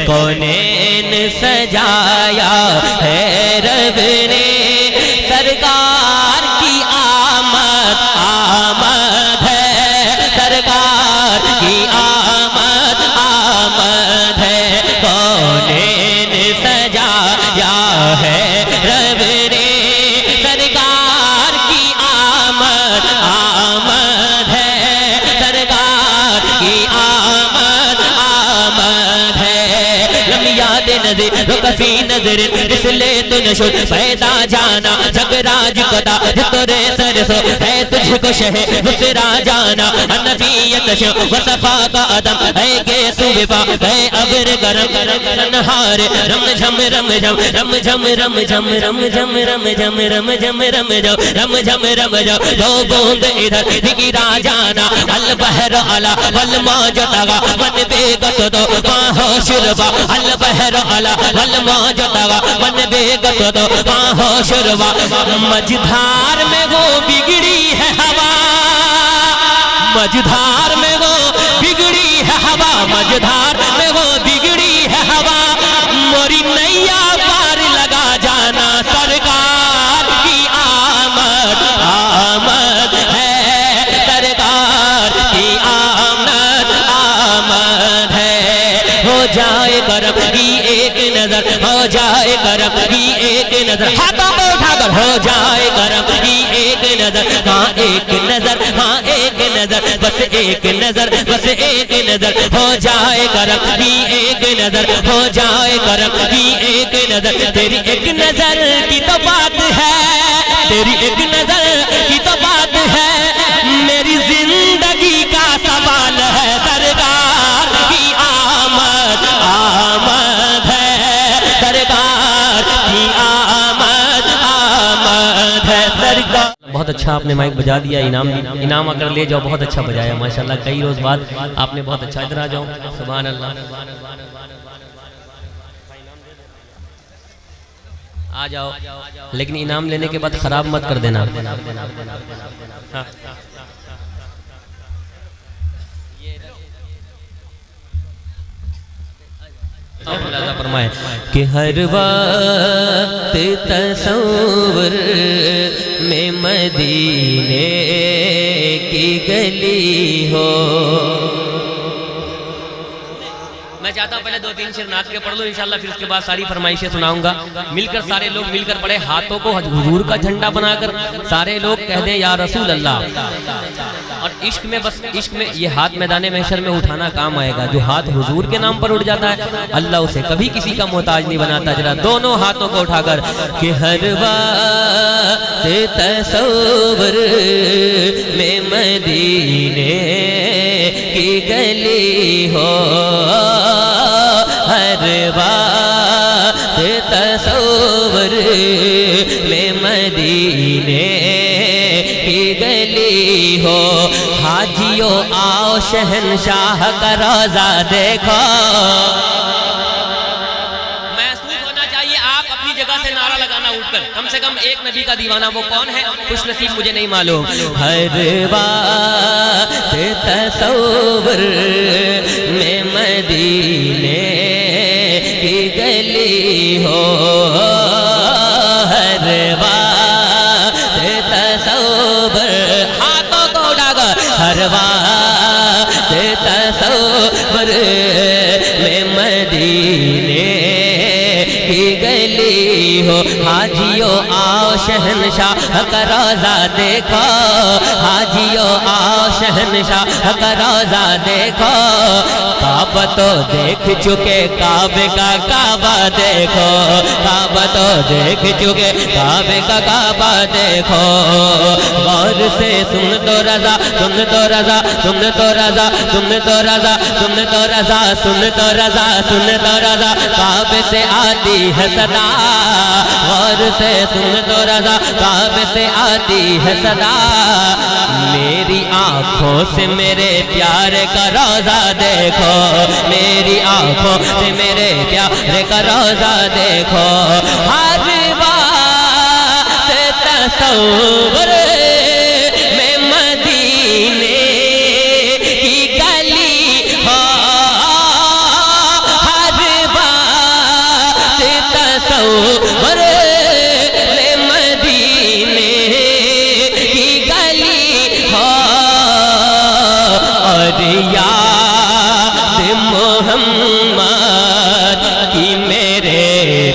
कौनैन सजाया है रब ने, सरकार की आमद आमद है, सरकार की आमद आमद है। कौनैन सजाया है रब ने, सरकार की आमद आमद है, सरकार की आमद आमद है। लम याद नज़र रुकफी नजर इसले तुन शुद पैदा जाना, जगराज कदा तोरे सरसो है तुझको शहे मुसरा जाना। अनफियत शो वसफा का अदम है के सुबा है अबर गरम नहार रम झम रम झम रम झम रम झम रम झम रम झम रम झम रम जो रम झम रम जो। दो बूंद इधर गिरा जाना, अल बहर अला वल मौज तगा मन बेगत दो माहो शुरबा, अल बहर अला वल मौज तगा मन बेगत दो माहो शुरबा। मझधार में वो बिगड़ी है हवा, मझधार में वो बिगड़ी है हवा, मझधार में वो बिगड़ी है हवा। मोरी नैया पार लगा जाना, सरकार की आमद आमद है, सरकार की आमद आमद है। हो जाए करम की एक नजर, हो जाए करम की एक नजर, हाथों को उठाकर हो जाए करम की एक नजर। हाँ एक नजर, हाँ एक नजर, बस एक नजर, बस एक नजर। हो जाए करम की एक नजर, हो जाए करम की एक नजर। तेरी एक नजर की तो बात है, तेरी एक नजर की तो बात है, मेरी जिंदगी का सवाल है। सरकार की आमद आमद है, सरकार की आमद आमद है, सरकार। बहुत अच्छा आपने माइक बजा दिया, इनाम अगर ले जाओ, बहुत अच्छा बजाया माशाल्लाह। कई रोज बाद आपने बहुत अच्छा, इधर आ जाओ। सुभान अल्लाह, आ जाओ, लेकिन इनाम लेने के बाद खराब मत कर देना। हाँ। फरमाए कि हर वक्त तसव्वुर में मदीने की गली हो। मैं चाहता हूँ पहले 2-3 शेर नात के पढ़ लो, इंशाल्लाह फिर उसके बाद सारी फरमाइशें सुनाऊंगा। मिलकर सारे लोग मिलकर पढ़े, हाथों को हुजूर का झंडा बनाकर सारे लोग कह दें या रसूल अल्लाह। और इश्क में, बस इश्क में ये हाथ मैदाने महशर में उठाना काम आएगा। जो हाथ हुजूर के नाम पर उठ जाता है, अल्लाह उसे कभी किसी का मोहताज नहीं बनाता। जरा दोनों हाथों को उठाकर कि हर वक्त तसव्वुर में मदीने की गली हो, हर वक्त तसव्वुर में मदीने की गली हो। हाजियो आओ शहनशाह का रोजा देखो। महसूस होना चाहिए आप अपनी जगह से नारा लगाना उठकर, कम से कम एक नबी का दीवाना। वो कौन है? खुश नसीब मुझे नहीं मालूम। हर बात तसव्वुर में मदीने की गली हो, हर बात तसव्वुर, हाथों को उठाकर हर बात तसव्वुर में मदीने की गली हो। हाजियो आओ शहनशाह का रोजा देखो, हाजियो आओ शहनशाह का रोजा देखो। काबा तो देख चुके, काबे का काबा देखो, काबा तो देख चुके, काबे का काबा देखो। गौर से सुन तो रजा, सुन तो रजा, सुन तो रजा, सुन तो रजा, सुन तो रजा, सुन तो रजा, सुन तो रजा, काबे से आती है सदा। गौर से सुन तो रजा, काबे से आती है सदा। मेरी आंखों से मेरे प्यारे का रोजा देखो, मेरी आंखों से मेरे प्यारे का रोजा देखो। हर बात तसव्वुर में मदीने की गली हो, हर बात तसव्वुर मदीने की गली हो और याद मोहम्मद की मेरे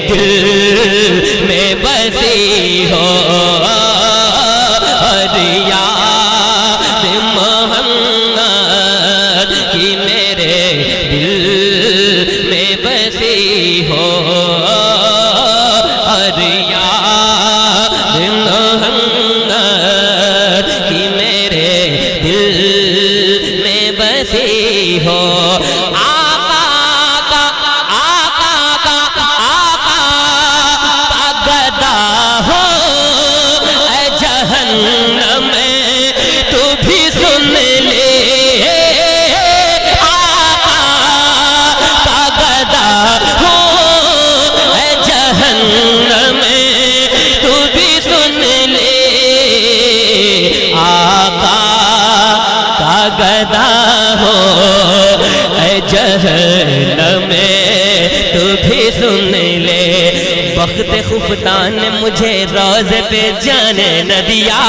दिल में बसी हो और याद मोहम्मद की मेरे दिल में बसी हो और याद मोहम्मद की मेरे दिल में बसी हो। गदा हो जहन्नम में तू भी सुन ले। वक्त खुफतान मुझे रोज़े पे जाने न दिया।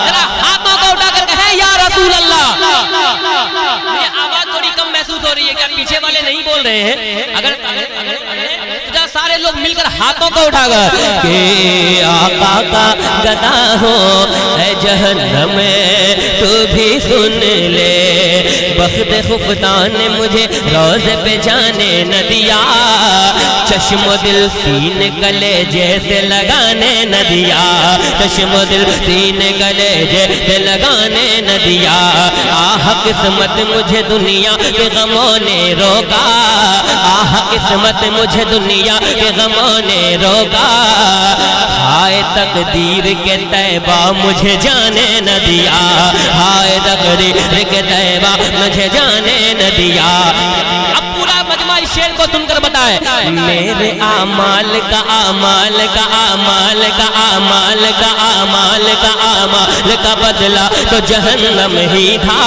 जरा हाथों को उठा कर कहे या रसूल अल्लाह। मुझे आवाज थोड़ी कम महसूस हो रही है, क्या पीछे वाले नहीं बोल रहे हैं? अगर सारे लोग मिलकर हाथों को उठाकर के आका का गदा हो जहन्नम में तू भी सुन ले। वक्त खुफतान ने मुझे रोज़े पे जाने न दिया। चश्मो दिल सीने गले जैसे लगाने न दिया। चश्मो दिल सीने गले जैसे लगाने न दिया। आह किस्मत मुझे दुनिया के गमों ने रोका। आह किस्मत मुझे दुनिया के गमों ने रोका। हाय तकदीर के तैबा मुझे जाने न दिया। हाय तकदीर के तैबा मुझे जाने न दिया। अब पूरा मजमा इस शेर को सुनकर बताए। मेरे आमाल का आमाल का आमाल का आमाल का आमाल का आमाल का बदला तो जहन्नम ही था।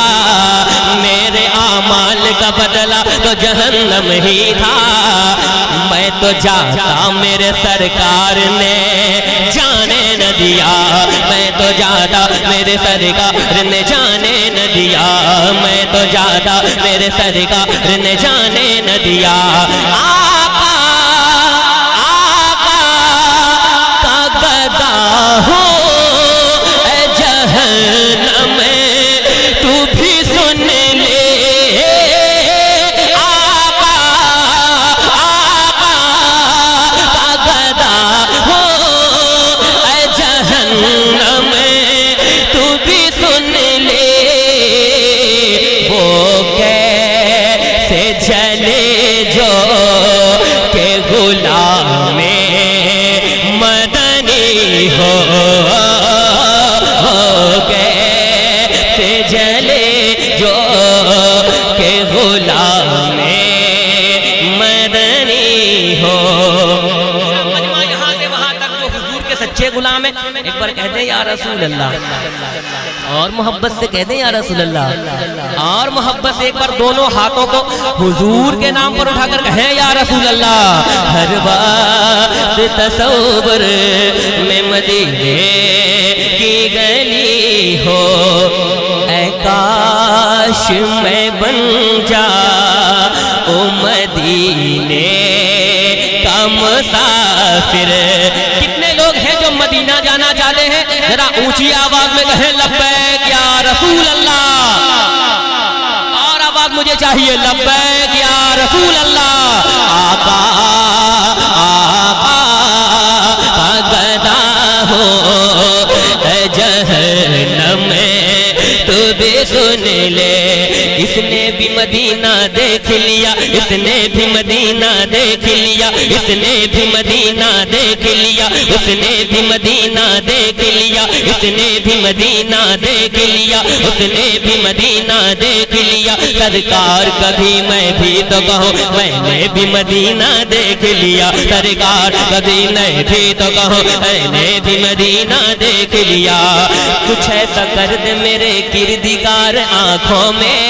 मेरे आमाल का बदला तो जहन्नम ही था। मैं तो जाता मेरे सरकार ने जाने न दिया। मैं तो जाता मेरे सरकार ने जाने न दिया। मैं तो जाता मेरे सरकार ने जाने न दिया। आका आका का गदा हो जहन्नम में तू भी सुन ले। गुलाम है। एक बार कहते हैं या रसूल अल्लाह और मोहब्बत से कहते हैं या रसूल अल्लाह और मोहब्बत से एक बार दोनों हाथों को हुजूर के नाम पर उठाकर कहें या रसूल अल्लाह। हर बात तसव्वुर में मदीने की गली हो। ऐ काश मैं बन जा ओ मदीने का मुसाफिर। कितने लोग हैं जो मदीना जाना चाहते हैं? जरा ऊंची आवाज में कहें लब्बैक या रसूल अल्लाह। और आवाज मुझे चाहिए लब्बैक या रसूल अल्लाह। आका आका का गदा हो जहन्नम में तू भी सुन ले। इसने भी मदीना देख लिया। इसने भी मदीना देख लिया। इसने भी मदीना देख लिया। उसने भी मदीना देख लिया। इसने भी मदीना देख लिया। उसने भी मदीना देख लिया। सरकार कभी मैं भी तो कहूँ मैंने भी मदीना देख लिया। सरकार कभी मैं भी तो कहूँ मैंने भी मदीना देख लिया। कुछ ऐसा कर दे मेरे किरदिगार आंखों में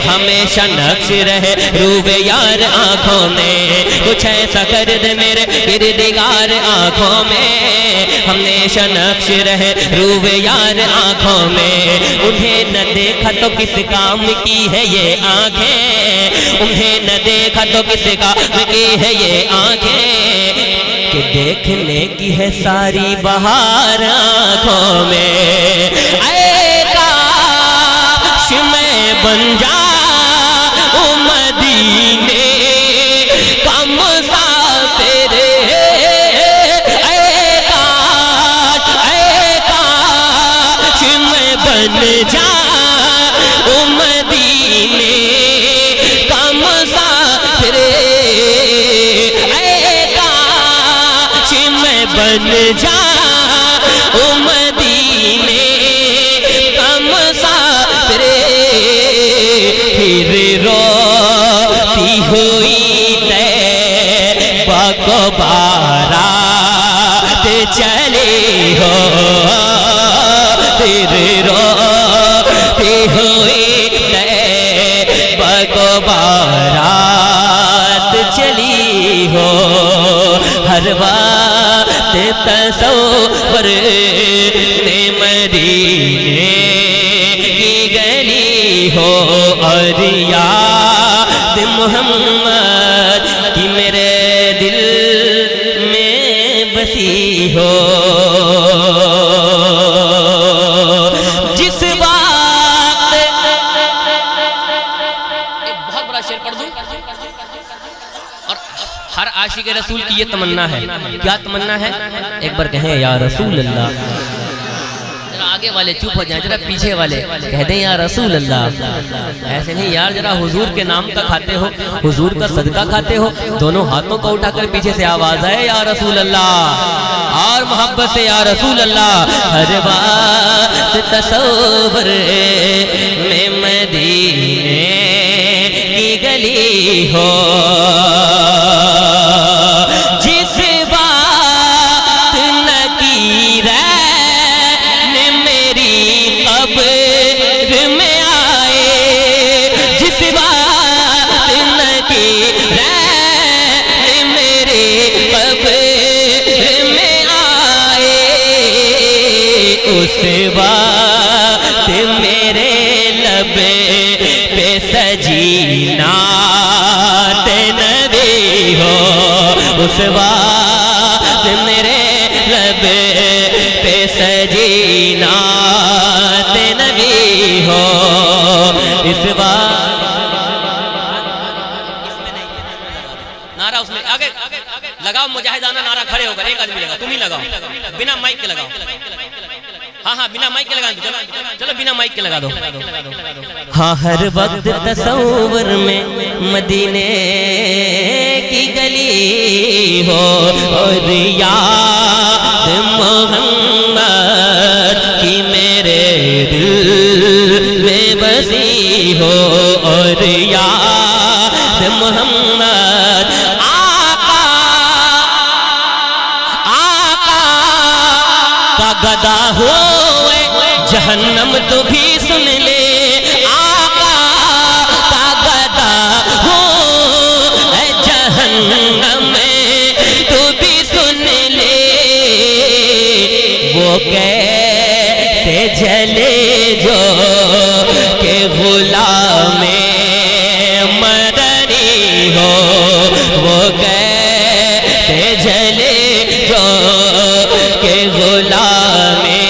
हमेशा नक्श रहे रूबे यार आँखों में, कुछ ऐसा कर दे मेरे गिरदिगार आँखों में, हमेशा नक्श रहे रूबे यार आँखों में। उन्हें न देखा तो किस काम की है ये आँखें, उन्हें न देखा तो किस काम की है ये आँखें, कि देखने की है सारी बहार आँखों में। ऐ काश मैं बन जाऊं मदीने का मुसाफिर, ऐ काश मैं बन जाऊं मदीने का मुसाफिर, बन जाऊं मदीने का मुसाफिर। फिर रोती हुई तैबा को बारात चली हो, फिर रोती हुई तैबा को बारात चली हो। हर बात तसव्वुर ने मदीने की गली हो, और याद मोहम्मद की मेरे दिल में बसी हो। जिस बात एक बहुत बड़ा शेर पढ़ दूं, और हर आशिक रसूल की ये तमन्ना है। क्या तमन्ना है? एक बार कहें या रसूल अल्लाह। जरा आगे वाले चुप हो जाएं, जरा पीछे वाले कह दें या रसूल अल्लाह। ऐसे नहीं यार, जरा हुजूर के नाम का खाते हो, हुजूर का सदका खाते हो, दोनों हाथों को उठाकर पीछे से आवाज आए या रसूल अल्लाह, और मोहब्बत से या रसूल अल्लाह। हर बात तसव्वुर में मदीने की गली हो, जिस बात नकीर ने मेरी कब्र में आए, जिस बात नकीर ने मेरे कब्र में आए, उस बात मेरे लब पे सजी नात नबी हो, उस बात मेरे लब पे सजी नात नबी हो। इस बात नारा उसमें आगे लगाओ, मुजाहिदाना नारा खड़े होकर एक आदमी लगाओ, तुम ही लगाओ, बिना माइक के लगाओ। हाँ हाँ बिना माइक के लगा दो, चलो बिना माइक के लगा दो। हाँ हर वक्त तसव्वुर में मदीने की गली हो, और याद मोहम्मद की मेरे दिल में बसी हो, और याद मोहम्मद आका आका का गदा हो जहन्नम तो भी सुन ले, आका का गदा हो जहन्नम में तो भी सुन ले, वो कैसे जले जो के गुलामे मदनी हो, वो कैसे जले जो के गुलामे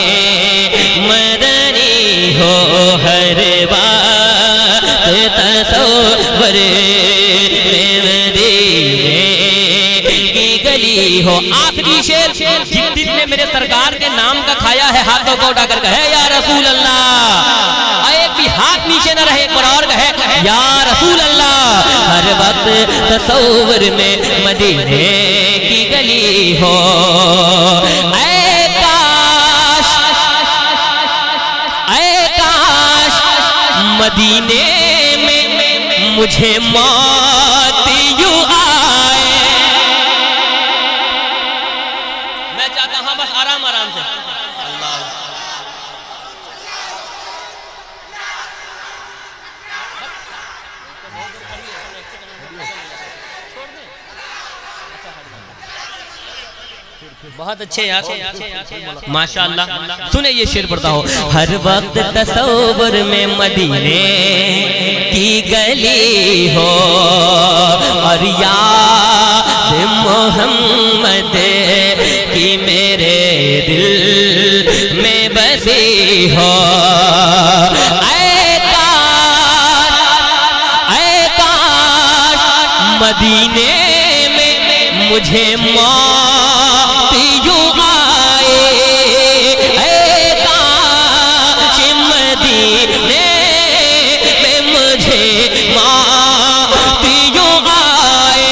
मदनी हो। हर बात तसव्वुर में मदीने की गली हो। आखिरी शेर, जितने मेरे सरकार के नाम का खाया है हाथों को उठाकर कहे या रसूल अल्लाह। एक भी हाथ नीचे न रहे, एक और कहे या रसूल अल्लाह। हर वक्त तसव्वुर में मदीने की गली हो। ऐ काश मदीने में मुझे मौत यूं आए। मैं चाहता हूं बस आराम आराम से। अल्लाह बहुत अच्छे यार माशाअल्लाह। सुने ये शेर पढ़ता हो। हर वक्त तसव्वुर में मदीने की गली हो और याद मोहम्मद की मेरे दिल में बसी हो। ऐ काश मदीने में मुझे मौत यूं आए। ऐ काश मदीने में मुझे मौत यूं आए।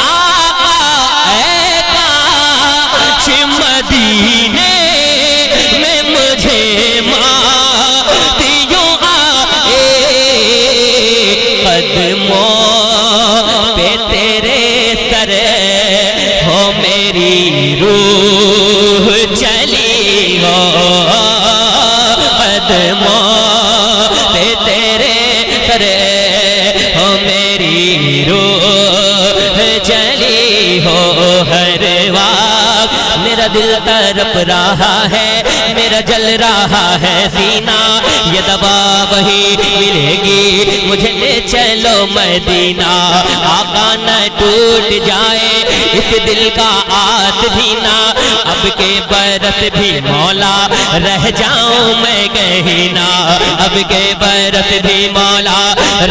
आका ऐ काश मदीने में मुझे मौत यूं आए। कदमों पे तेरे सर हो मेरी रूह चली हो। कदमों पे तेरे सर हो मेरी रूह चली हो। हर वक्त मेरा दिल तड़प रहा है, मेरा जल रहा है सीना। ये दवा वही मिलेगी मुझे, ले चलो मदीना। आका न टूट जाए इस दिल का आस भी ना। अब के बरस भी मौला रह जाऊं मैं कहीं ना। अब के बरस भी मौला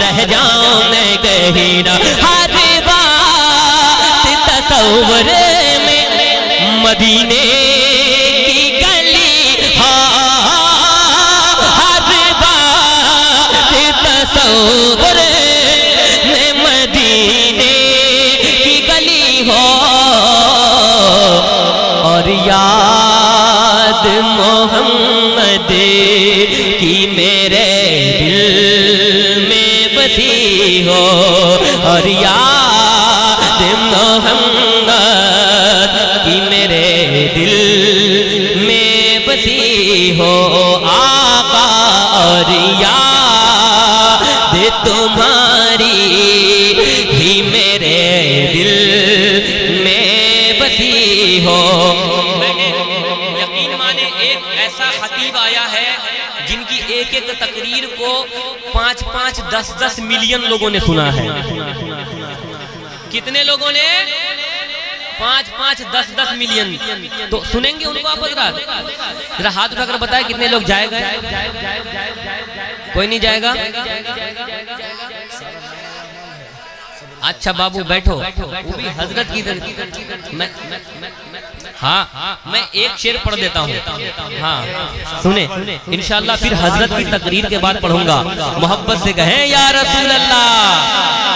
रह जाऊं मैं कहीं ना। हर बात तसव्वुर में मदीने की गली। हाँ हर बात तसव्वुर में मदीने की गली हो और याद मोहम्मद की मेरे दिल में बसी हो। और याद मोहम्मद की मेरे दिल में बसी हो। आका और याद तुम्हारी ही मेरे दिल में बसी हो। यकीन माने एक ऐसा खतीब आया है जिनकी एक एक तकरीर को 5-5, 10-10 मिलियन लोगों ने सुना है। कितने लोगों ने? 5-5, 10-10 मिलियन। तो सुनेंगे उनको आप जरा हाथ उठाकर बताए कितने लोग जाएगा? कोई नहीं जाएगा? अच्छा बाबू बैठो, वो भी हजरत की हाँ मैं एक शेर पढ़ देता हूँ। हाँ सुने इंशाअल्लाह, फिर हजरत की तकरीर के बाद पढ़ूंगा। मोहब्बत से कहें या रसूल अल्लाह।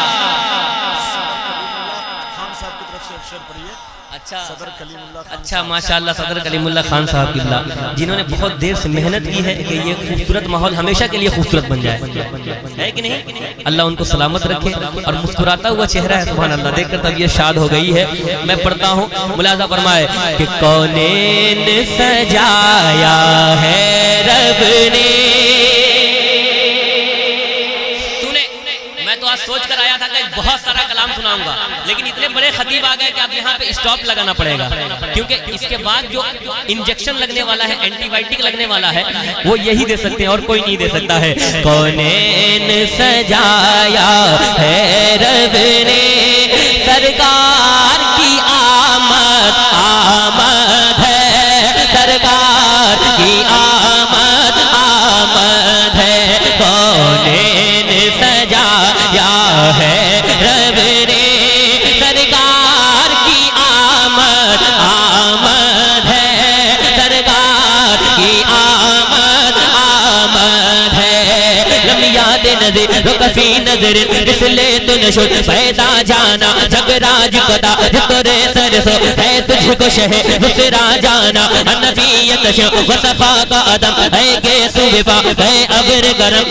अच्छा माशाअल्लाह सदर कलीमुल्लाह खान साहब किबला, जिन्होंने बहुत देर से मेहनत की है कि ये खूबसूरत माहौल हमेशा के लिए खूबसूरत बन जाए, है कि नहीं? अल्लाह उनको सलामत रखे। और मुस्कुराता हुआ चेहरा है, सुभान अल्लाह, देखकर तबीयत शाद हो गई है। मैं पढ़ता हूँ, मुलाजा फरमाए कि कौनेन सजाया है रब ने। मैं तो आज सोच कर आया था कि बहुत सारा कलाम सुनाऊंगा, लेकिन इतने बड़े खतीब आ गए कि अब यहाँ पे स्टॉप लगाना पड़ेगा, क्योंकि इसके बाद जो इंजेक्शन लगने वाला है, एंटीबायोटिक लगने वाला है, वो यही दे सकते हैं और कोई नहीं दे सकता है। कौनेन सजाया है रब ने, सरकार की आमद आमद है, सरकार की आमद आमद है। कौनेन सजाया है रब ने, सरकार की आमद आमद है, सरकार की आमद आमद है। लम्याद नजर रुकफी नजर इसले तुनशुर पैदा जाना, जगराज कदा जितरे सरसो है तुझको शह दूसरा जाना। अनफियत शो वसफा का अदम है के सुबा है अबर गरम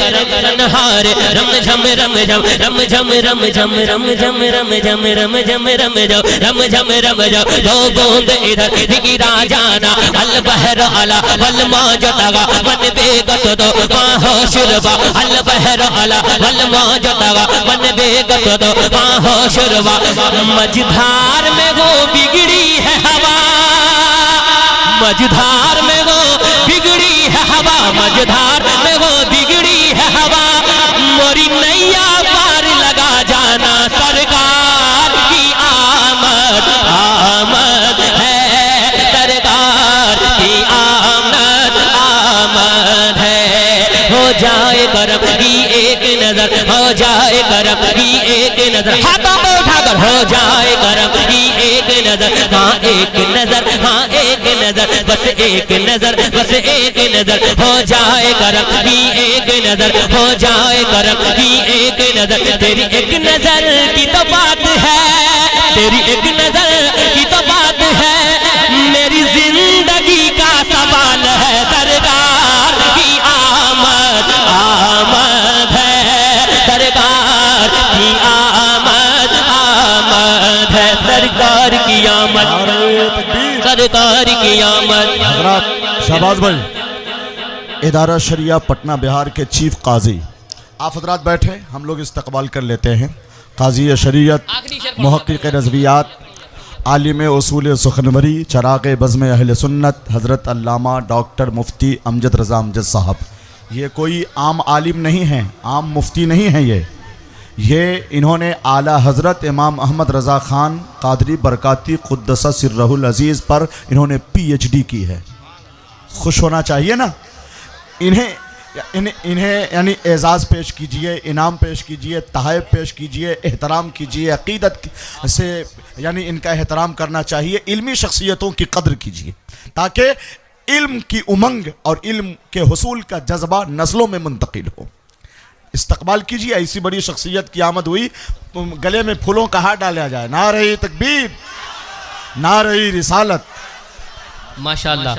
नहार रम झम रम झम रम झम रम झम रम झम रम झम रम झम रम जाओ रम झम रम जाओ। दो बूंद इधर गिरा जाना, अल बहर अला वल मौजतगा मन बेगत दो बाहो शुरबा। अल बहर अला वल मौजतगा मन बेगत दो बाहो शुरबा। मझधार में वो बिगड़ी है हवा, मझधार में वो बिगड़ी है हवा, मझधार में वो बिगड़ी है हवा, मोरी नैया पार लगा जाना, सरकार की आमद आमद है, सरकार की आमद आमद है। हो जाए करम की एक नजर, हो जाए करम की एक नजर, हाथों को उठाकर हो जाए करम की एक नजर, हाँ एक नजर, हाँ एक नजर, बस एक नजर, बस एक नजर, हो जाए करम की एक नजर, हो जाए करम की एक नजर। तेरी एक नजर की तो बात है, तेरी एक नजर की तो बात है, मेरी जिंदगी का सवाल है, सरकार की आमद आमद है, सरकार की आमद आमद है, सरकार की आमद, सरकार की आमद। हजरात शहबाज भाई, इदारा शरिया पटना बिहार के चीफ काजी, आप हजरात बैठे, हम लोग इस्तकबाल कर लेते हैं। काजी शरीयत, मुहक्किक रज़वियात, आलिम उसूल सुखनवरी, चराग़ बज़्म अहले सुन्नत, हज़रत अल्लामा डॉक्टर मुफ्ती अमजद रज़ा अमजद साहब। ये कोई आम आलिम नहीं है, आम मुफ्ती नहीं है, ये इन्होंने आला हज़रत इमाम अहमद रज़ा ख़ान क़ादरी बरकाती क़ुद्दस सिर्रहुल अज़ीज़ पर इन्होंने PhD की है। खुश होना चाहिए ना। इन्हें यानी एजाज़ पेश कीजिए, इनाम पेश कीजिए, तहफ़ पेश कीजिए, एहतराम कीजिए, अक़ीदत से यानी इनका एहतराम करना चाहिए, इल्मी शख्सियतों की कदर कीजिए ताकि इल्म की उमंग और इल्म के हुसूल का जज्बा नस्लों में मुंतकिल हो। इस्तकबाल कीजिए, ऐसी बड़ी शख्सियत की आमद हुई, गले में फूलों का हार डाला जाए। नारे तकबीर, नारे रिसालत। माशाअल्लाह,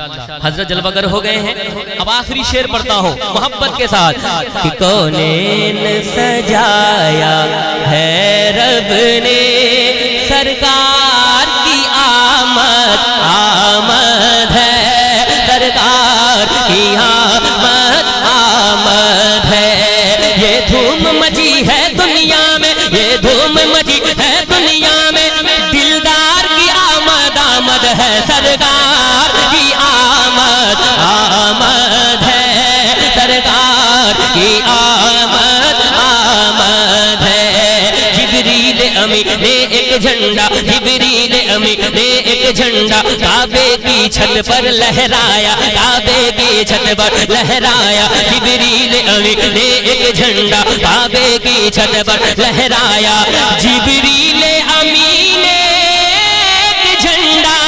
हजरत जलवागर हो गए हैं। अब आखिरी शेर पढ़ता हो मोहब्बत के साथ कि कौनेन सजाया है रब ने, सरकार की आमद आमद है, सरकार की आमद आमद है। ये धूम मची है दुनिया में, ये धूम मची है दुनिया में, दिलदार की आमद आमद है, सरकार की आमद आमद है, सरकार की आमद आमद है। जिब्रील अमी ने एक झंडा, जिब्रील अमी ने एक झंडा काबे की छत पर लहराया, काबे की छत पर लहराया, जिब्रील अमी ने एक झंडा काबे की छत पर लहराया, जिब्रील अमी ने एक झंडा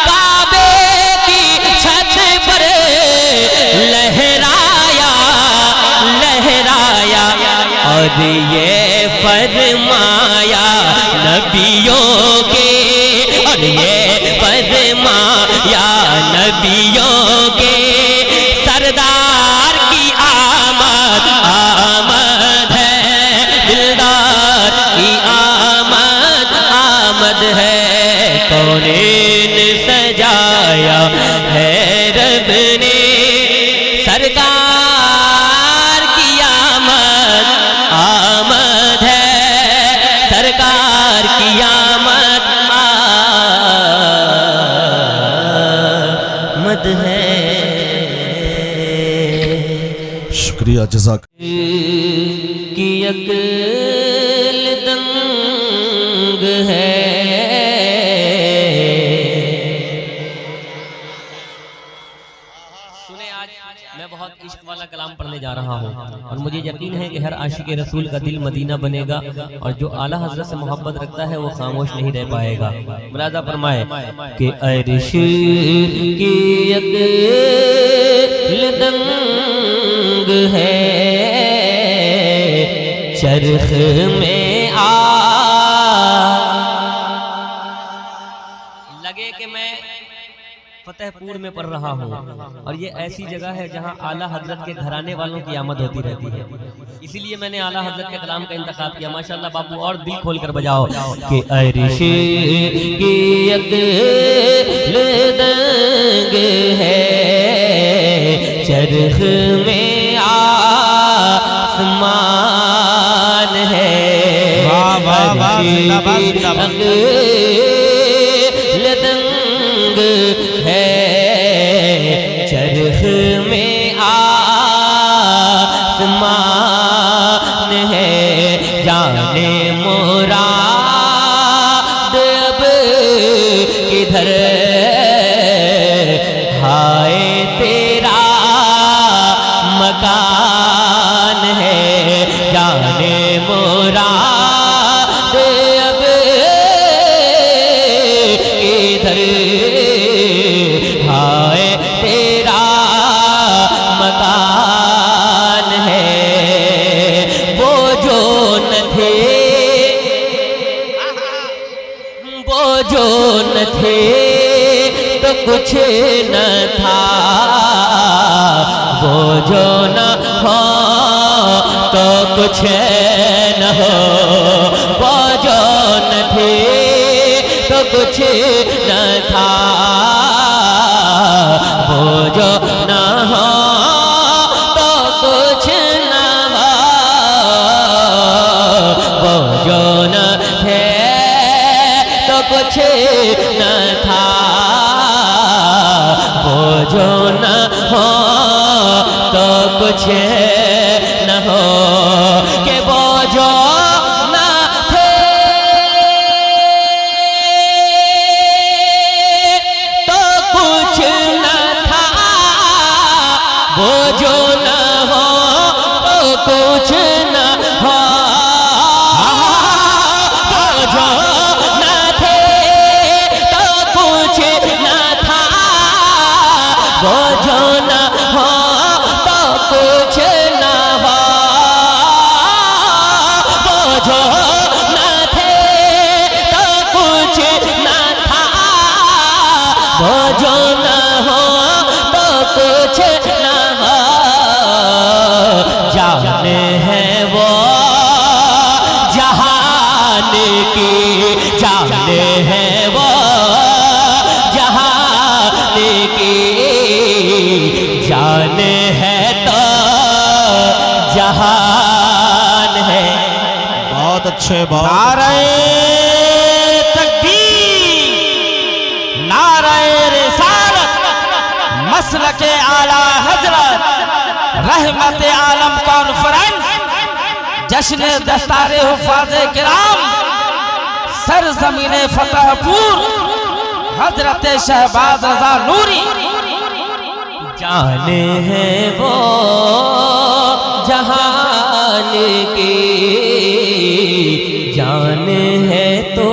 काबे की छत पर लहराया लहराया, और ये फरमाया नबियों के, और ये फरमाया नबियों के, सरदार की आमद आमद है, दिलदार की आमद आमद है। कौनेन सजाया है रब ने, सरकार की आमद आमद है, सरकार की आमद आमद है। शुक्रिया, जज़ाक। की अक्ल दंग है, सुने आज मैं बहुत इश्क वाला कलाम पढ़ने जा रहा हूँ और मुझे यकीन है कि हर आशिक रसूल का दिल मदीना बनेगा और जो आला हज़रत से मोहब्बत रखता है वो खामोश नहीं रह पाएगा। मुरादा फरमाए कि अर्श की अक्ल दंग है, चरख में आ लगे कि मैं फतेहपुर में पढ़ रहा हूँ और ये ऐसी जगह है जहाँ आला हजरत के घराने वालों की आमद होती रहती है, इसीलिए मैंने आला हजरत के कलाम का इंतखाब किया। माशाअल्लाह बाबू और दिल खोल कर बजाओ कि अर्श की अक्ल दंग है, चरख में आसमान है, अर्श की अक्ल दंग है, जो न थे तो कुछ न था, वो जो न हो तो कुछ न हो, वो जो न थे तो कुछ न था, वो जो न हो तो कुछ न हो, वो जो न थे तो कुछ न था, वो जो न हो तो कुछ न हो, कि वो जो न थे तो कुछ न था, वो जो न हो तो कुछ न हो, वो जो न थे तो कुछ न था, वो जो न हो तो कुछ न हो, वो जो न थे तो कुछ न था, वो जो न हो तो कुछ न हो, जान है वो जहान की, जान है वो जहान की, जान है तो जहान है। बहुत अच्छे, बहुत नारे तकबीर, नारे रिसालत, मसलके आला हजरत, रहमत आलम कॉन्फ्रेंस, जश्न दस्तारे हुफ़ाज़े किराम, सरज़मीने फतेहपुर, हजरत शहबाज रज़ा नूरी। जान है वो जहान की, जान है तो।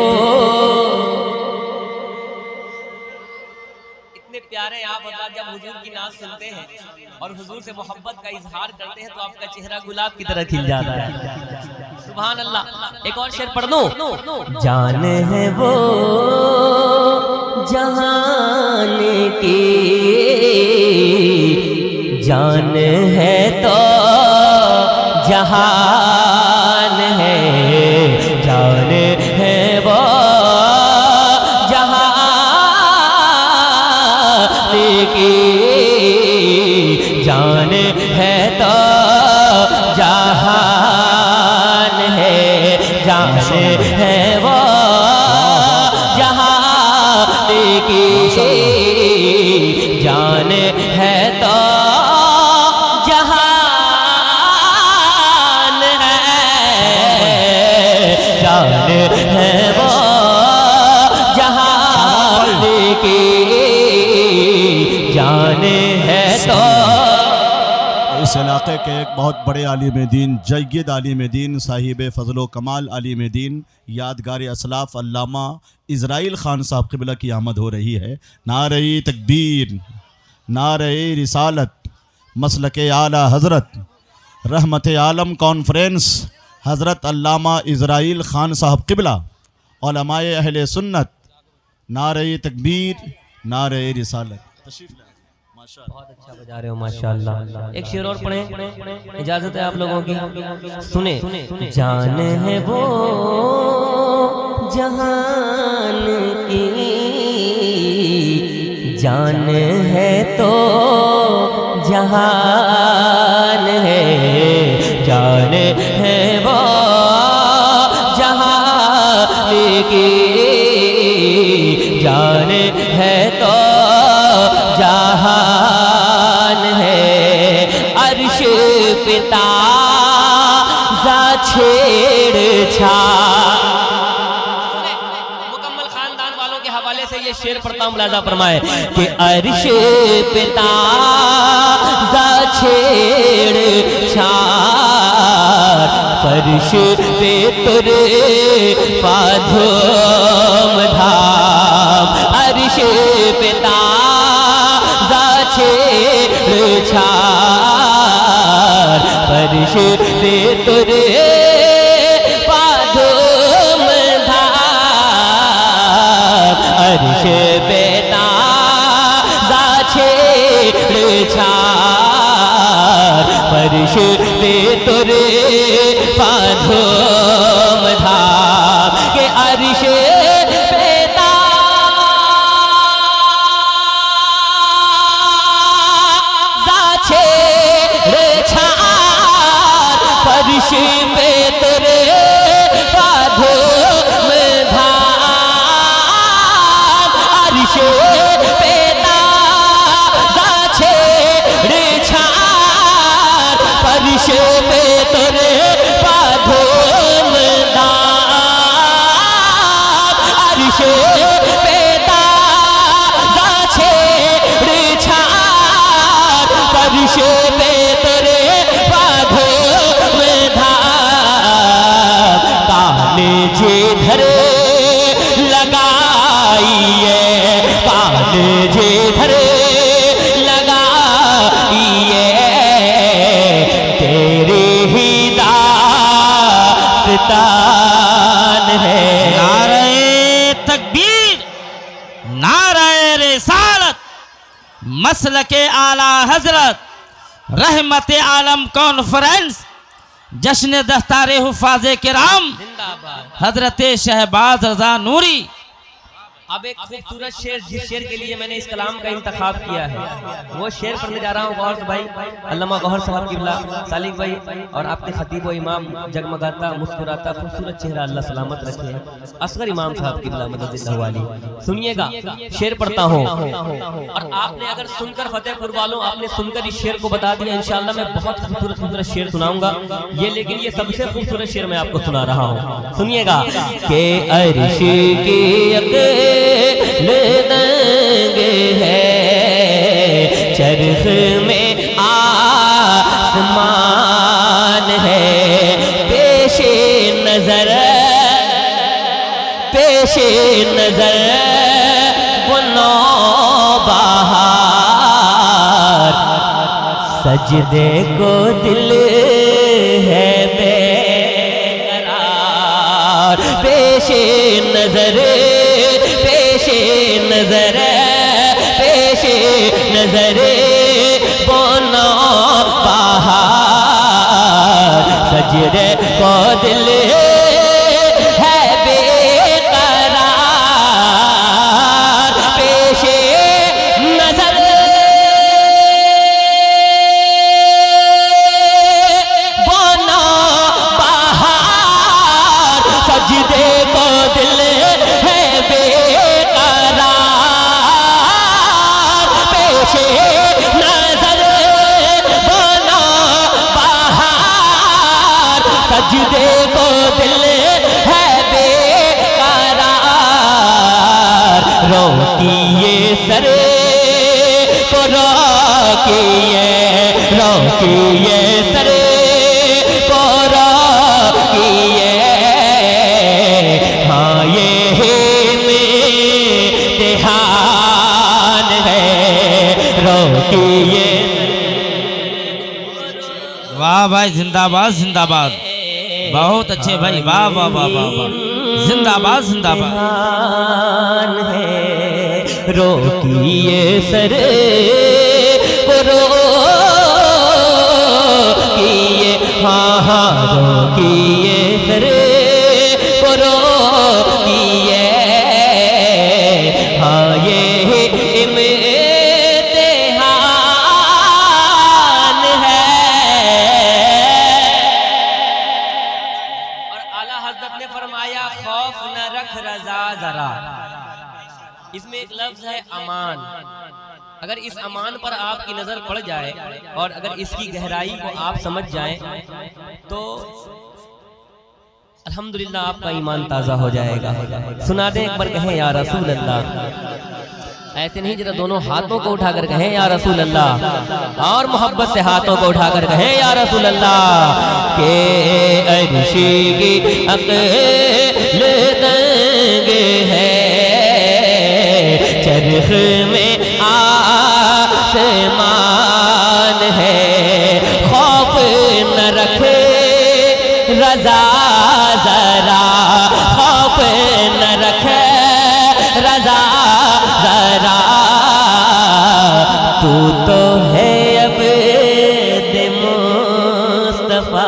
इतने प्यारे आप जब हुजूर की नात सुनते हैं और हुजूर से मोहब्बत का इजहार करते हैं तो आपका चेहरा गुलाब की तरह खिल जाता है। सुभान अल्लाह। एक और शेर पढ़ दो। जान है वो जहान की, जान है तो जहान है, जान है वो जहान की, जान है तो जहान है, जान है वो जहान की, जान है तो जहान है, जान है वो जहान की, जान है तो। इस इलाके के एक बहुत बड़े आलिम दीन, जय्यद आलिम दीन, साहिब फजलो कमाल आलिम दीन, यादगार असलाफ अल्लामा इज़राइल ख़ान साहब क़िबला की आमद हो रही है। नारे तकबीर, नारे रिसालत, मसलके आला हज़रत, रहमत आलम कॉन्फ्रेंस, हज़रत अल्लामा इज़राइल ख़ान साहब क़िबला, उलमाए अहले सुन्नत, नारे तकबीर, नारे रिसालत। बहुत अच्छा बजा रहे हो माशाअल्लाह। एक शेर और पढ़ें, इजाजत है आप लोगों की, सुने। जान है वो जहान की, जान है तो जहान है, जान है वो जहान की, जान है तो जहान है। अर्श पिता जा छेड़ छा। मुकम्मल खानदान वालों के हवाले से ये शेर पढ़ता हूँ, मुलाजा फरमाए कि अर्श पिता जा छेड़ छा, फर्श पे तुरे पाधोम धाम। अर्श पिता छार, फर्श पे तुरे पाधोम धाम। पे ताज़ा छेड़छाड़, फर्श पे तुरे धूम धाम के अर्श पे ताज़ा छेड़छाड़, फर्श पे तुरे धूम धाम, अर्श पे ताज़ा छेड़छाड़, फर्श पे तुरे धूम धाम, अर्श पे ताज़ा छेड़छाड़, फर्श पे तुरे धूम धाम। कान जिधर लगाइए, कान जिधर लगाइए, तेरी ही दास्तान है। नारे तकबीर, नारे रिसालत, मसलके आला हजरत, रहमत आलम कॉन्फ्रेंस, जश्न दस्तारे हुफाज़े किराम हजरत शहबाज रजा नूरी। अब एक खूबसूरत शेर, जिस शेर के लिए मैंने इस कलाम का इंतखाब किया है, वो शेर पढ़ने जा रहा हूँ। गौहर भाई, अल्लामा गौहर साहब किबला, सालिक भाई और आपके खतीब व इमाम, जगमगाता मुस्कुराता खूबसूरत चेहरा अल्लाह सलामत रखे, असगर इमाम साहब किबला मदद वाली। सुनिएगा, शेर पढ़ता हूँ और आपने अगर सुनकर फतेहपुर वालों आपने सुनकर इस शेर को बता दिया, इंशाअल्लाह मैं बहुत खूबसूरत खूबसूरत शेर सुनाऊंगा ये, लेकिन ये सबसे खूबसूरत शेर मैं आपको सुना रहा हूँ। सुनिएगा के अर्श की नंग है, चरख में आसमान है, पेशे नजर वो नौबहार, सजदे को दिल है बेकरार, पेशे नजर वो नौबहार, सजदे को दिल है बेकरार, पेशे नजर वो नौबहार, सजदे को दिल है बेकरार, पेशे नजर वो नौबहार, सजदे को दिल है बेकरार। रोकिए सर को रोकिए, रोकिए सर को रोकिए, हाँ ये इम्तिहान है, रोकिए। वाह भाई, जिंदाबाद जिंदाबाद, बहुत अच्छे भाई, वाह वाह वाह वाह वाह, जिंदाबाद जिंदाबाद। है रोकिए सर को रोकिए, हाँ हाँ रोकिए सर को रोकिए, हाँ ये इम्तिहान है। और आला हज़रत ने फरमाया खौफ न रख रज़ा जरा, इसमें एक लफ्ज है अमान। अगर इस अमान पर आपकी नजर पड़ जाए और अगर इसकी गहराई को आप समझ जाएं तो अल्हम्दुलिल्लाह आपका ईमान ताज़ा हो जाएगा। सुना दें एक बार, कहें या रसूल अल्लाह। ऐसे नहीं, जरा दोनों हाथों को उठाकर कहें या रसूल अल्लाह, और मोहब्बत से हाथों को उठाकर कहें या रसूल अल्लाह। के अर्श की अक़ल तंग है, चरख में आसमान है, खौफ न रखे रजा जरा, खौफ न रखे रजा तू तो है अब दे मुस्तफा।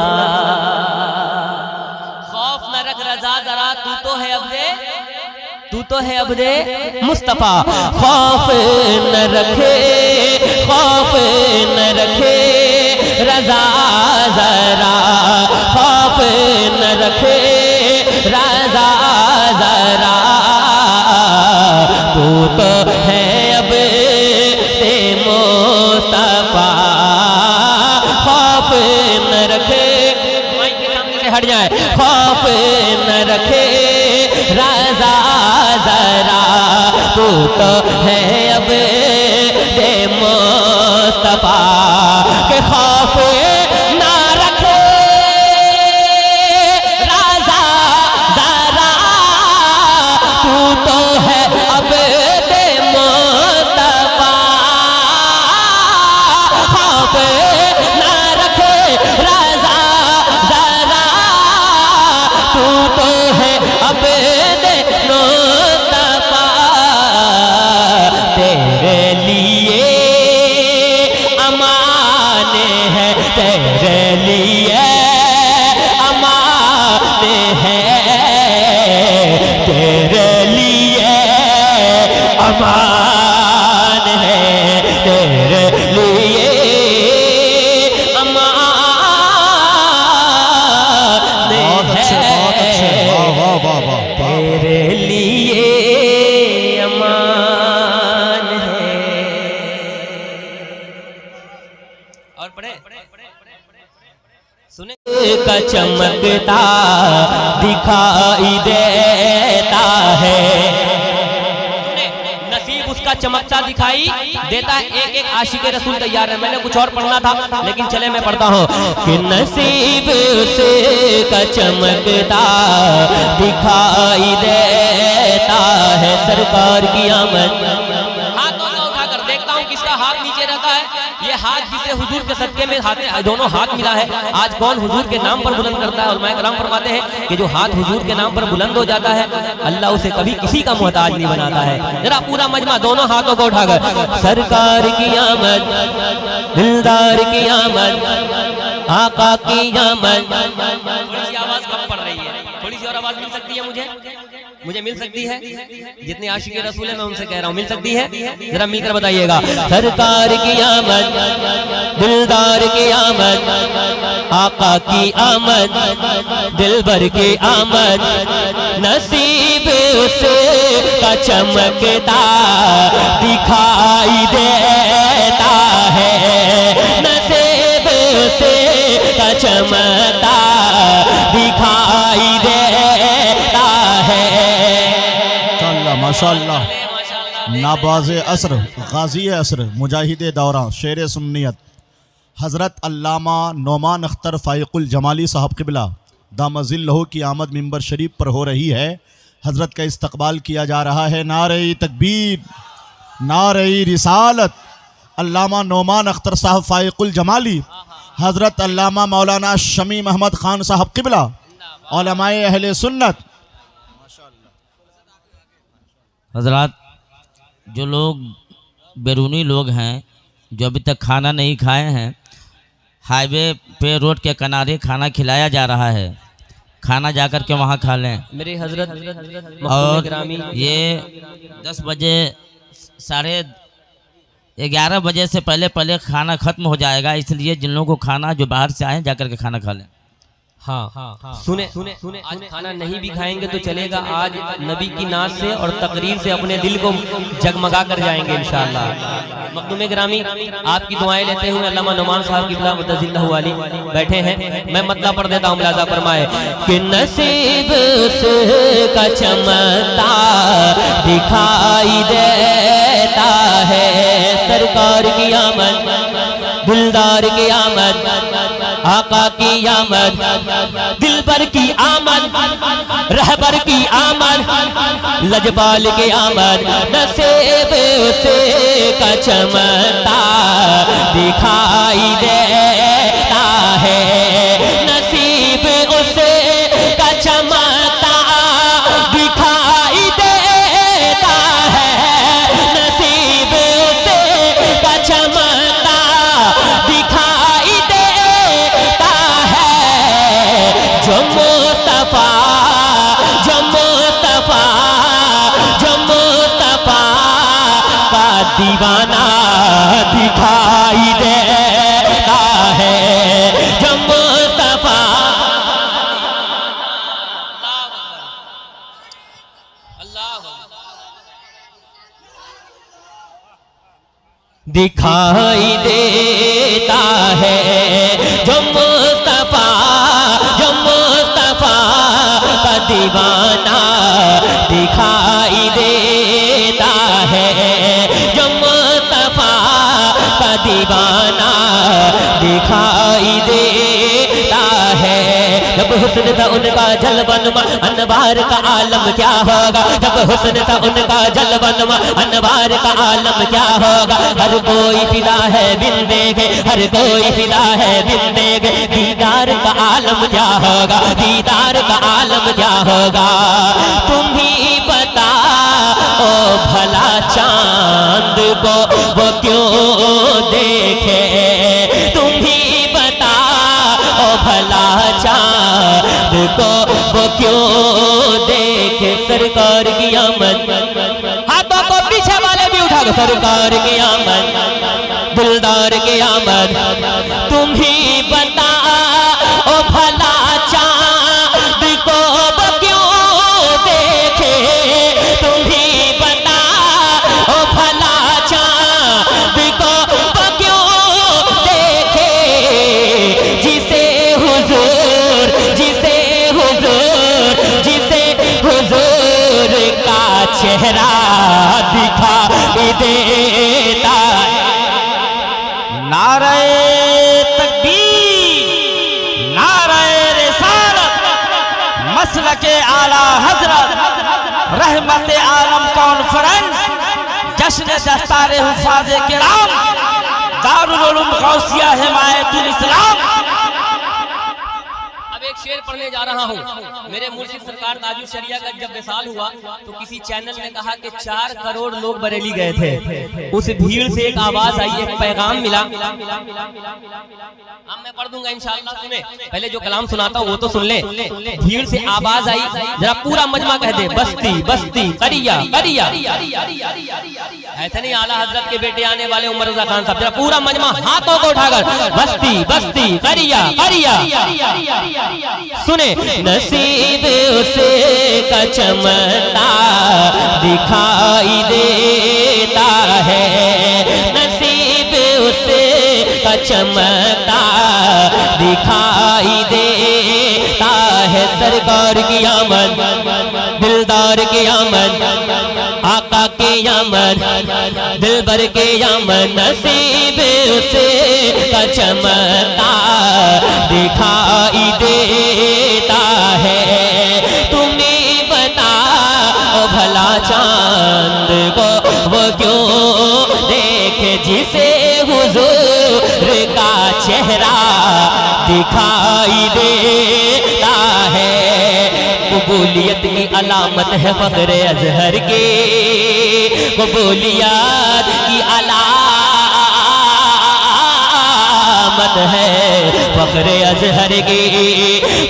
खौफ न रख रजा जरा, तू तो है अब दे, तू तो है अब दे मुस्तफा। खौफ न रखे, खौफ न रखे रजा जरा, खौफ न रखे रजा जरा, तू तो है अब दे मुस्तफा। खौफ न रखे, माइक के सामने से हट जाए, खौफ न रखे रजा जरा, तू तो है अब दे मुस्तफा। के खौफ ना रखे रजा जरा, तू तो है अब दे मुस्तफा। खौफ ना रखे रजा जरा, तू तो है अब दे मुस्तफा। तेरे लिए अमान है, तेरे लिए अमान है, तेरे लिए अमान है, तेरे लिए अमान बहुत अच्छे, बहुत अच्छे, वाह वाह वाह वाह। तेरे लिए अमान है। और पढ़े सुने का चमकता दिखाई देता है, सुने नसीब उसका चमकता दिखाई देता है। एक एक आशिक रसूल तैयार है। मैंने कुछ और पढ़ना था लेकिन चले मैं पढ़ता हूँ कि नसीब उसे का चमकता दिखाई देता है, सरकार की आमद। हाथों को उठाकर देखता हूँ किसका हाथ नीचे रहता है। ये हाथ जिसे हुजूर के सदके में हाथ दोनों हाथ मिला है, आज कौन हुजूर के नाम पर बुलंद करता है। और मैं कराम फरमाते हैं कि जो हाथ हुजूर के नाम पर बुलंद हो जाता है, अल्लाह उसे कभी किसी का मोहताज नहीं बनाता है। जरा पूरा मजमा दोनों हाथों को उठाकर, सरकार की आमद, दिलदार की आमद, आका की आमद। थोड़ी सी आवाज कम पड़ रही है, थोड़ी सी और आवाज मिल सकती है मुझे मिल सकती है। जितने आशिक़े रसूल है मैं उनसे कह रहा हूँ, मिल सकती है? जरा मिलकर बताइएगा। सरकार की आमद, दिलदार की आमद, आका की आमद, दिलबर की आमद, नसीब उसे का चमकता दिखाई देता है, नसीब उसे का चमकता दिखाई देता है। माशाअल्लाह, नाबाज़ असर, गाज़ी असर, मुजाहिद दौरा, शेर सुन्नियत, हज़रत अल्लामा नौमान अख्तर फ़ाइक़ुल जमाली साहब क़िबला दामज़िल्लहु की आमद मिंबर शरीफ पर हो रही है। हज़रत का इस्तक़बाल किया जा रहा है। नारे तकबीर, नारे रिसालत। अल्लामा नौमान अख्तर साहब फ़ाइक़ुल जमाली, हज़रत अल्लामा मौलाना शमीम अहमद ख़ान साहब क़िबला, उलमाए अहले सुन्नत। हज़रात, जो लोग बैरूनी लोग हैं जो अभी तक खाना नहीं खाए हैं, हाईवे पे रोड के किनारे खाना खिलाया जा रहा है, खाना जाकर के वहाँ खा लें। मेरे हजरत और ये 10 बजे 11:30 बजे से पहले खाना ख़त्म हो जाएगा, इसलिए जिन लोगों को खाना जो बाहर से आए जाकर के खाना खा लें। हाँ, सुने आज खाना नहीं भी खाएंगे तो चलेगा। आज नबी की नाज से और तकरीर से अपने दिल को जगमगा कर जाएंगे इंशाअल्लाह। मखदूम गिरामी, आपकी दुआएं लेते हुए अल्लामा नौमान साहब क़िबला मुतज़िल्लहु अलैहि बैठे हैं। मैं मतलब पढ़ देता हूँ, मुलाज़ा फरमाए कि नसीब से का चमकता दिखाई देता है, सरकार की आमद, दिलदार की आमद, आका की आमद, दिलबर की आमद, रहबर की आमद, लजपाल की आमद, नसीब उसे का चमकता दिखाई देता है, नसीब उसे का चमकता दिखाई देता है, नसीब उसे का चमकता दीवाना दिखाई देता है जो मुस्तफा दिखाई देता है जो मुस्तफा का दीवाना दिखाई देता है जो मुस्तफा का दीवाना दिखाई देता है। जब हुस्न था उनका जलवनमा अनवार का आलम क्या होगा, जब हुस्न था उनका जलवनमा अनवार का आलम क्या होगा। हर कोई फिदा है बिन देखे, हर कोई फिदा है बिन देखे, दीदार का आलम क्या होगा, दीदार का आलम क्या होगा। तुम ही बता ओ भला चांद को वो क्यों देखे, तुम ही बता ओ भला चांद को वो क्यों देखे। सरकार की आमद, हाथों को पीछे वाले भी उठा दो। सरकार की आमद, दिलदार की आमद, तुम ही बता ओ भला चांद को वो क्यों देखे, तुम ही बता ओ भला चांद को वो क्यों देखे। जिसे हुजूर का चेहरा दिखाई देता है। नारे तकबीर, नारे रिसालत, मसलके आला हजरत, रहमत आलम कॉन्फ्रेंस, जश्न दस्तारे हुफाज़े किराम, दारुल उलूम गौसिया हिमायतुल इस्लाम। अब एक शेर पढ़ने जा रहा हूँ। मेरे मुर्शिद सरकार ताजु शरिया का जब विसाल हुआ तो किसी चैनल ने कहा कि 4 करोड़ लोग बरेली गए थे। उस भीड़ से एक आवाज आई, एक पैगाम मिला। अब मैं पढ़ दूंगा इंशाअल्लाह, सुने। पहले जो कलाम सुनाता हूँ वो तो सुन ले। भीड़ से आवाज आई, जरा पूरा मजमा कह दे, बस्ती बस्ती करिया करिया। ऐसे नहीं, आला हजरत के बेटे आने वाले उमर रजा खान साहब, जरा पूरा मजमा हाथों को उठाकर बस्ती बस्ती करिया करिया। सुने, नसीब उसे का चमकता दिखाई देता है, नसीब उसे का चमकता दिखाई देता है। सरकार की आमद, दिलदार की आमद, आका की आमद, दिलबर की आमद, नसीब उसे का चमकता दिखाई देता है। तुम्हें बता ओ भला चांद को वो क्यों देखे, जिसे हुजूर का चेहरा दिखाई देता है। कबूलियत की अलामत है फख्र अजहर की, कबूलियत की अलामत है फख्र अजहर की,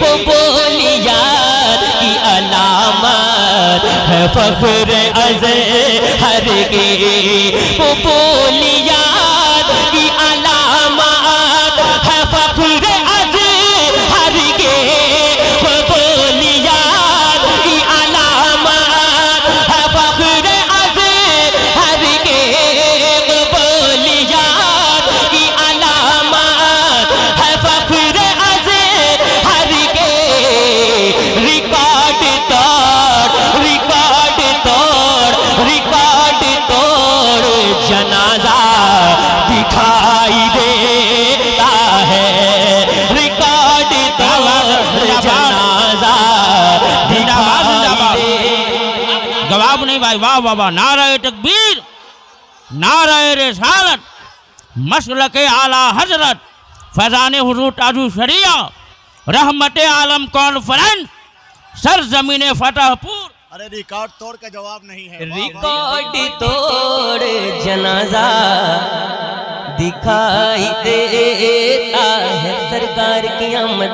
कबूलियत की अलामत है फख्र अजहर की, कबूलियत की अलामत है फख्र अजहर की, कबूलियत की अलामत है फख्र अजहर की, कबूलियत की अलामत है फख्र अजहर के। रिकॉर्ड तोड़ रिकॉर्ड तोड़ रिकॉर्ड तोड़ जनाजा दिखाई देता है, रिकॉर्ड तोड़ जनाजा दिखाई दे। जवाब नहीं भाई, वाह वाह वाह। नारे तकबीर, नारे रिसालत, मसलके आला हजरत, फैजान हुजूर ताजु शरिया, रहमत आलम कॉन्फ्रेंस, सरजमीन फतेहपुर। अरे रिकॉर्ड तोड़ का जवाब नहीं है। रिकॉर्ड तोड़ जनाजा दिखाई देता है। सरकार की आमद,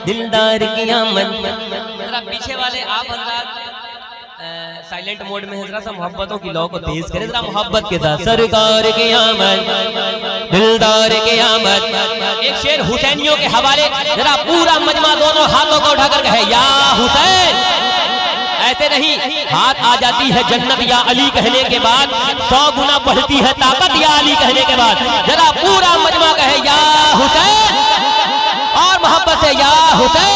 दिलदार की आमद। जरा पीछे वाले आप हजरात साइलेंट मोड में है, जरा सा मोहब्बतों की लौ को तेज करे जरा मोहब्बत के साथ। सरकार की आमद, दिलदार की आमद। एक शेर हुसैनियों के हवाले, जरा पूरा मजमा दोनों हाथों को उठाकर कहे या हुसैन। ऐसे नहीं, हाथ आ जाती है जन्नत या अली कहने के बाद, 100 गुना बढ़ती है ताकत या अली कहने के बाद। जरा पूरा मजमा कहे या हुसैन और मोहब्बत से या हुसैन।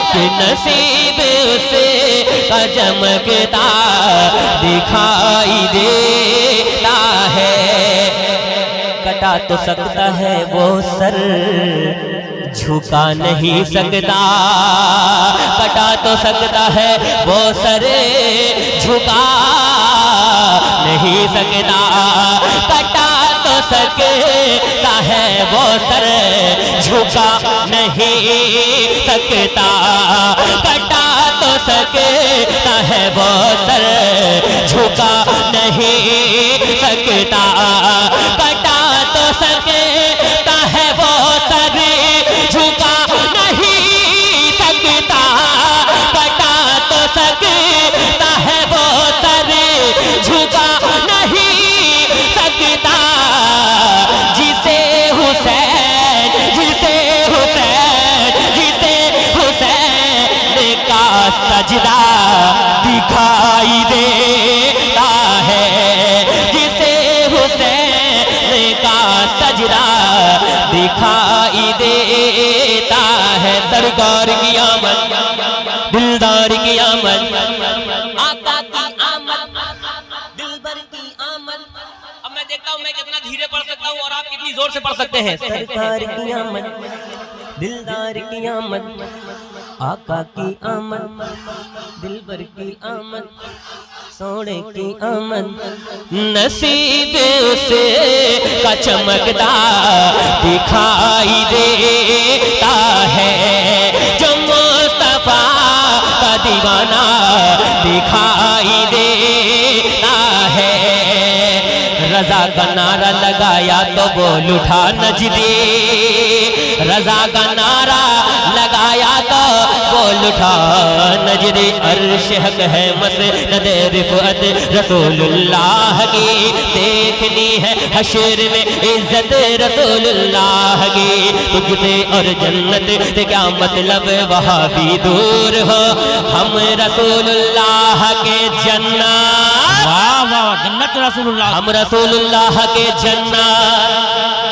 कि नसीब से का चमकता दिखाई देता है, कटा तो सकता है वो सर, झुका नहीं सकता। कटा तो सकता है वो सर, झुका नहीं सकता। कटा तो सकता है वो सर, झुका नहीं सकता। कटा तो सकता है वो सर, झुका नहीं सकता। कटा तो सकता है वो सर, झुका नहीं सकता। कटा तो सकता है वो सर, झुका नहीं सकता। जिसे हुसैन, जिसे हुसैन, जिसे हुसैन का सजदा दिखाई देता है, जिसे हुसैन का सजदा दिखाई देता है। सरकार की आमद, दिलदार की आमद, आका की आमद, दिलबर की आमद। अब मैं देखता हूँ मैं कितना धीरे पढ़ सकता हूँ और आप कितनी जोर से पढ़ सकते हैं। सरकार की आमद, दिलदार की आमद, आका की आमद, दिलबर की आमद, सोने की आमद। नसीब से का चमकता दिखाई देता है, जो मुस्तफा का दीवाना दिखाई देता है। रजा का नारा लगाया तो बोल उठा नजदी, रजा का नारा लगाया तो बोल उठा नजदी। अर्श हक है मसनद रिफ़अत रसूलुल्लाह की, देखनी है हशर में इज्जत रसूलुल्लाह की। तुझसे और जन्नत से क्या मतलब, वहाँ भी दूर हो हम रसूलुल्लाह के जन्नत। वाह वाह, जन्नत रसूलुल्लाह, हम रसूलुल्लाह के जन्नत।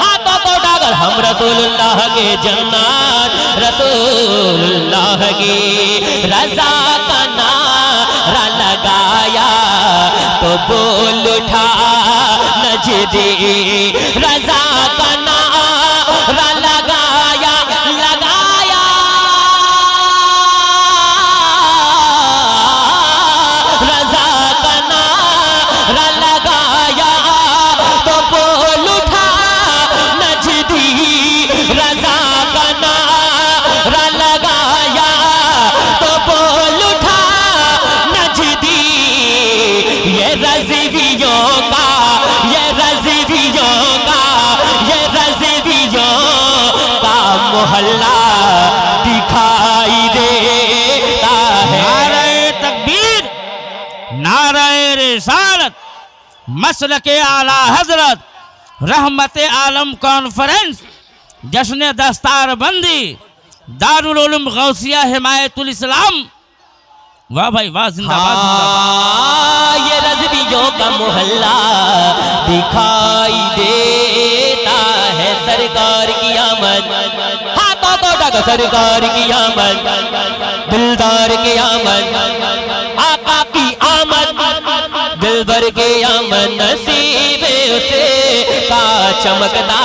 हाथों को उठाकर हम रसूलुल्लाह के जन्नत, रसूलुल्लाह की। रजा का नारा लगाया तो बोल उठा नजदी, रजा का नारा लगाया, लगाया रजा का नारा लगाया तो बोल उठा नजदी। रजा का नारा लगाया तो बोल उठा नजदी। ये रज़वियों का, ये रज़वियों का, ये रज़वियों का मोहल्ला दिखाई देता है। नारे तकबीर, नारे रिसालत, मसलके आला हजरत, रहमत आलम कॉन्फ्रेंस, जश्न दस्तार बंदी, दारुल उलूम गौसिया हिमायतुल इस्लाम। वाह भाई वाह, जिंदाबाद जिंदाबाद। ये रज़वियों का मोहल्ला दिखाई देता है। सरकार की आमद, हाथों को उठाकर सरकार की आमद, दिलदार की आमद, आका की आमद, दिलबर की आमद। नसीब उसे का चमकता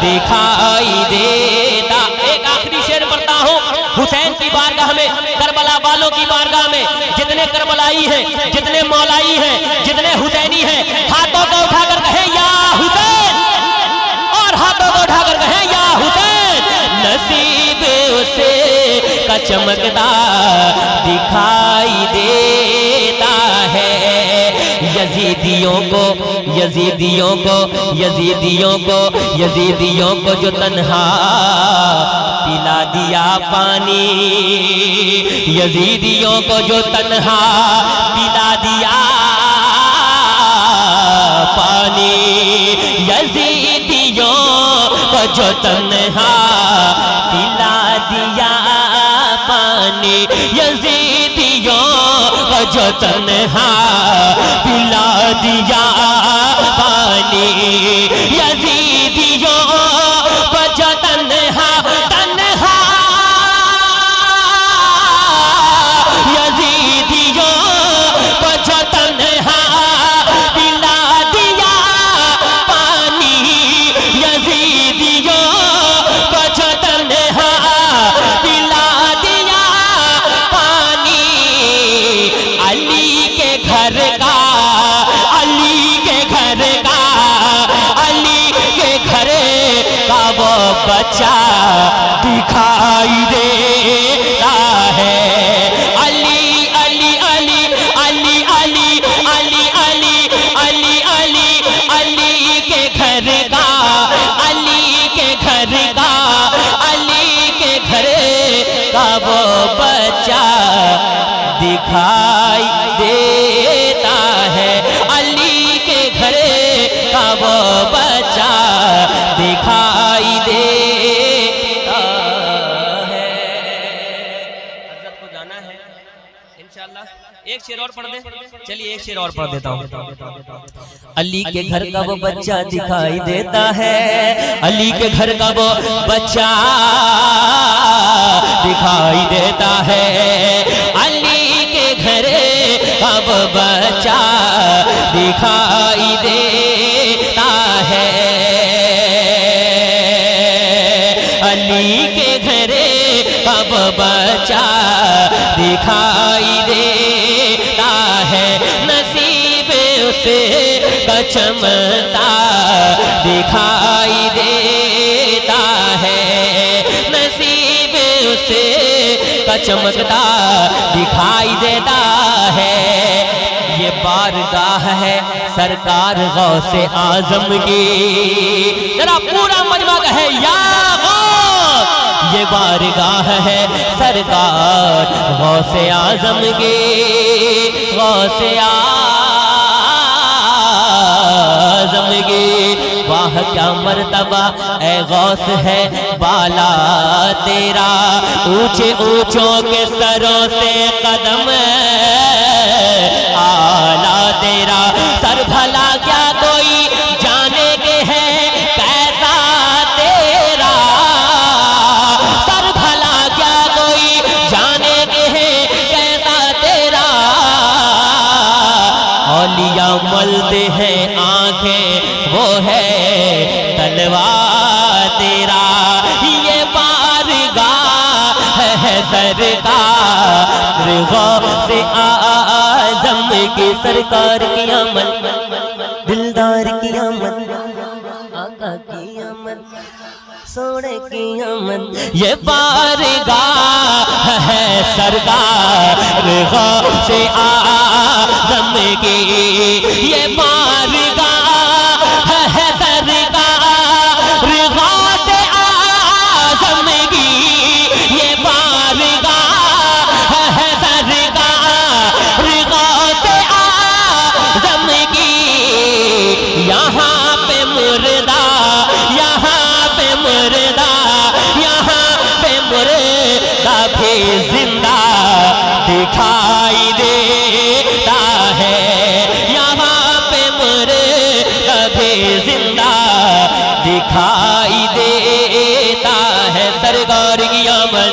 दिखाई देता। एक आखिरी शेर पढ़ता हूँ हुसैन की बारगाह में, करबला वालों की बारगाह में। जितने करबलाई हैं, जितने मौलाई हैं, जितने हुसैनी हैं, हाथों को उठाकर कहे या हुसैन, और हाथों को उठाकर कहे या हुसैन। नसीब उसे का चमकता दिखाई देता है। यजीदियों को, यजीदियों को, यजीदियों को, यजीदियों को जो तन्हा पिला दिया पानी, यजीदियों को जो तन्हा पिला दिया पानी, यजीदियों को जो तन्हा पिला दिया पानी, यजीदियों को जो तन्हा पिला दिया पानी, यजीदियों को जो तन्हा तन्हा, यजीदियों को जो तन्हा पिला दिया पानी, यजीदियों को जो तन्हा पिला दिया पानी, अली के घर का, अली के घर का, अली के घर का वो बच्चा दिखाई देता है। अली अली अली अली अली अली अली अली अली अली के घर का, अली के घर का, अली के घर का वो बच्चा दिखाई देता है। अली के घर का वो बच्चा दिखाई देता है। हज़रत को जाना है इंशाअल्लाह। एक शेर और पढ़ दे, चलिए एक शेर और पढ़ देता हूँ। अली के घर का वो बच्चा दिखाई देता है, अली के घर का वो बच्चा दिखाई देता है, अली के घर का वो बच्चा दिखाई देता है, अली के घर का वो बच्चा दिखाई देता है। नसीब उसे का चमकता दिखाई देता है, नसीब उसे का चमकता दिखाई देता है। ये बारगाह है सरकार गौसे आजम की, जरा पूरा मजमा है या गौस, ये बारगाह है सरकार गौसे आजम की, गौसे आजम की। वाह क्या मर्तबा ए गौस है बाला तेरा, ऊंचे ऊंचों के सरों से कदम आला तेरा। सर भला क्या कोई जाने के है कैसा तेरा, सर भला क्या कोई जाने के है कैसा तेरा। औलिया मलते हैं आंखें वो है तलवार तेरा, ये बारगाह है सरकार गौसे आज़म की, सरकार की आमद, दिलदार की आमद, आका की आमद, सोने की आमद। ये बारगाह है सरकार गौसे आज़म की, ये बारगाह है सरकार गौसे आज़म की, ये बारगाह है सरकार गौसे आज़म की। यहाँ पे मुर्दा, यहाँ पे मुर्दा, यहाँ पे मुर्दा भी जिंदा दिखाई देता है, यहाँ पे मुर्दा भी जिंदा दिखाई देता है। सरकार की आमद,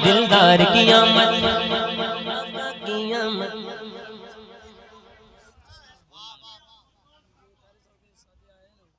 दिलदार की आमद, की आमद,